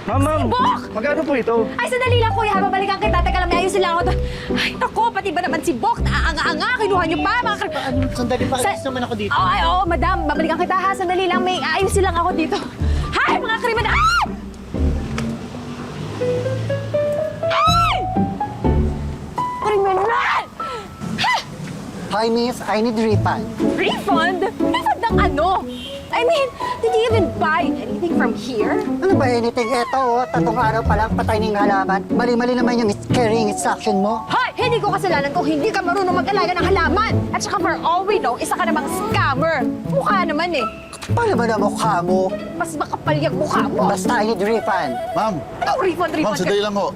Ma'am! Bok! Magkano po ito? Ay, sandali lang, kuya. Babalikan kita. Teka lang, may ayusin lang ako to. Ay, naku, pati ba naman si Bok? Naanga-anga. Kinuha niyo pa, mga Sandali pa, alis naman ako dito. Oo, madam. Babalikan kita, ha? Sandali lang, may ayusin lang ako dito. Hay, mga kriminal! Ah! Ay! Kriminal! Hi, miss. I need refund. Refund? Refund ng ano? I mean, did you even buy anything from here? Ano ba anything? Eto, tatong araw pa lang, patay ng halaman. Mali-mali naman yung carrying instruction mo. Hoy! Hindi ko kasalanan kung hindi ka marunong mag-alaga ng halaman. At saka for all we know, isa ka namang scammer. Mukha naman eh. Paano ba na mukha mo? Mas makapal yung mukha mo. Basta I need refund. Ma'am! Anong refund? Ma'am, sandali lang ho.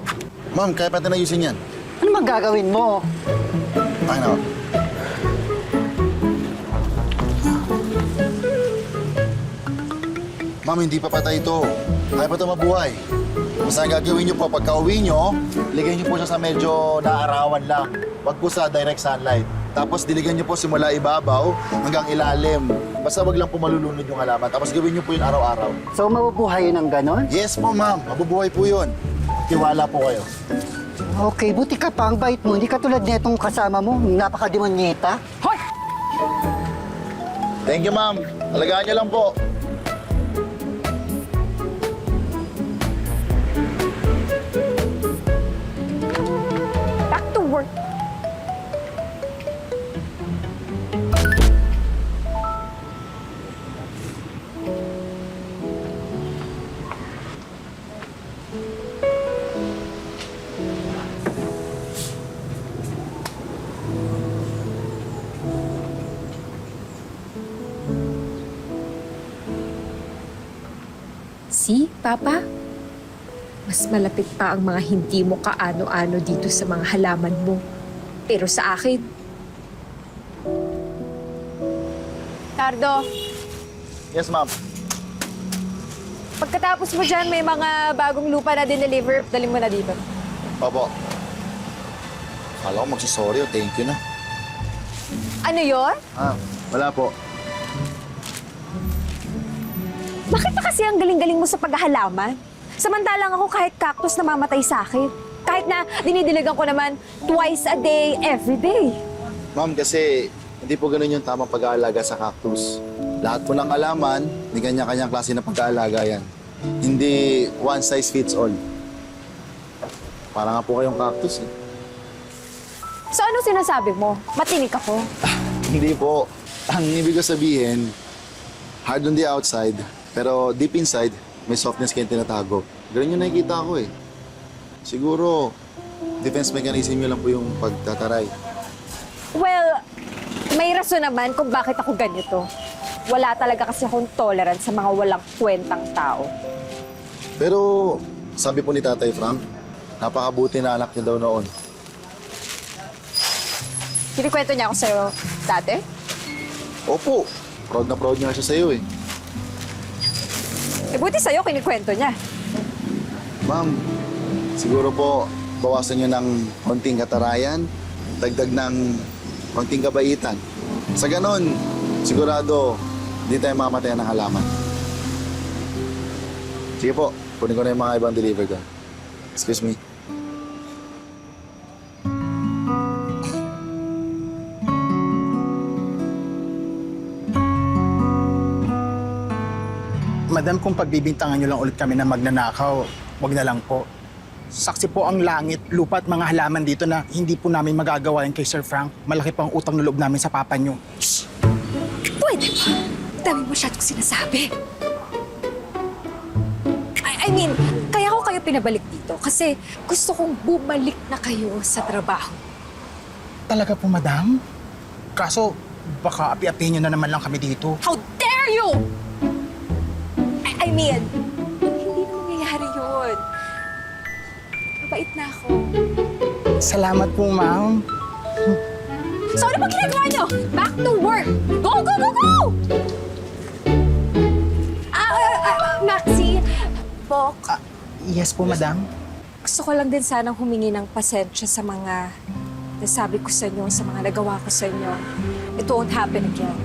Ma'am, kaya pa natin ayusin yan. Ano bang gagawin mo? Ay, na. Ma'am, hindi pa patay ito. Kaya pa ito mabuhay. Basta ang gagawin niyo po, pagka uwi niyo, ligay niyo po siya sa medyo naarawan lang. Wag po sa direct sunlight. Tapos diligan niyo po simula ibabaw hanggang ilalim. Basta wag lang po malulunod yung halaman. Tapos gawin niyo po yun araw-araw. So, mabubuhay yun ng ganon? Yes po, ma'am. Mabubuhay po yun. Tiwala po kayo. Okay, buti ka pa. Ang bait mo. Hindi ka tulad netong kasama mo. Napaka-demonyeta. Hoy! Thank you, ma'am. Alagaan niyo lang po. Back to work. See, Papa? Mas malapit pa ang mga hindi mo kaano-ano dito sa mga halaman mo. Pero sa akin, Tardo, Yes, ma'am. pagkatapos mo dyan, may mga bagong lupa na dineliver. Dali mo na dito. Opo. Kala ko magsasorry o thank you na. Ano yon? Wala po. Bakit pa kasi ang galing-galing mo sa paghahalaman? Samantalang ako kahit cactus na mamatay sa akin. Kahit na dinidiligan ko naman twice a day, every day. Ma'am, kasi hindi po ganun yung tamang pag-aalaga sa cactus. Lahat po ng halaman, may kanya-kanyang klase na pag-aalaga yan. Hindi one size fits all. Para nga po kayong cactus eh. So ano sinasabi mo? Matinik ako? Hindi po. Ang ibig ko sabihin, hard on the outside, pero deep inside, may softness kayong tinatago. Ganun yung nakikita ko eh. Siguro, defense mechanism nyo lang po yung pagtataray. Well, may rason naman kung bakit ako ganito. Wala talaga kasi akong tolerance sa mga walang kwentang tao. Pero, sabi po ni Tatay Frank, napakabuti na anak niya daw noon. Kinikwento niya ako sa'yo dati? Opo, proud na proud niya siya sa'yo eh. Eh, buti sa'yo kinikwento niya. Ma'am, siguro po, bawasan niyo ng konting katarayan, dagdag ng konting kabaitan. Sa ganon, sigurado, hindi tayo mamatayan ng halaman. Sige po, kunin ko na yung mga ibang deliver ko. Excuse me. Madam, kung pagbibintangan nyo lang ulit kami na magnanakaw, wag na lang po. Saksi po ang langit, lupa at mga halaman dito na hindi po namin magagawa yan kay Sir Frank. Malaki pang utang na loob namin sa papa nyo. Pwede ba? Dami masyadong sinasabi. I mean, kaya ko kayo pinabalik dito kasi gusto kong bumalik na kayo sa trabaho. Talaga po, madam? Kaso, baka api-apihin nyo na naman lang kami dito. How dare you! I mean, hindi na mangyayari yun. Mabait na ako. Salamat po, ma'am. So ano ba ginagawa niyo? Back to work! Go, go, go, go! Maxi, Bok, Yes po, madam. gusto ko lang din sanang humingi ng pasensya sa mga nasabi ko sa inyo, sa mga nagawa ko sa inyo. It won't happen again.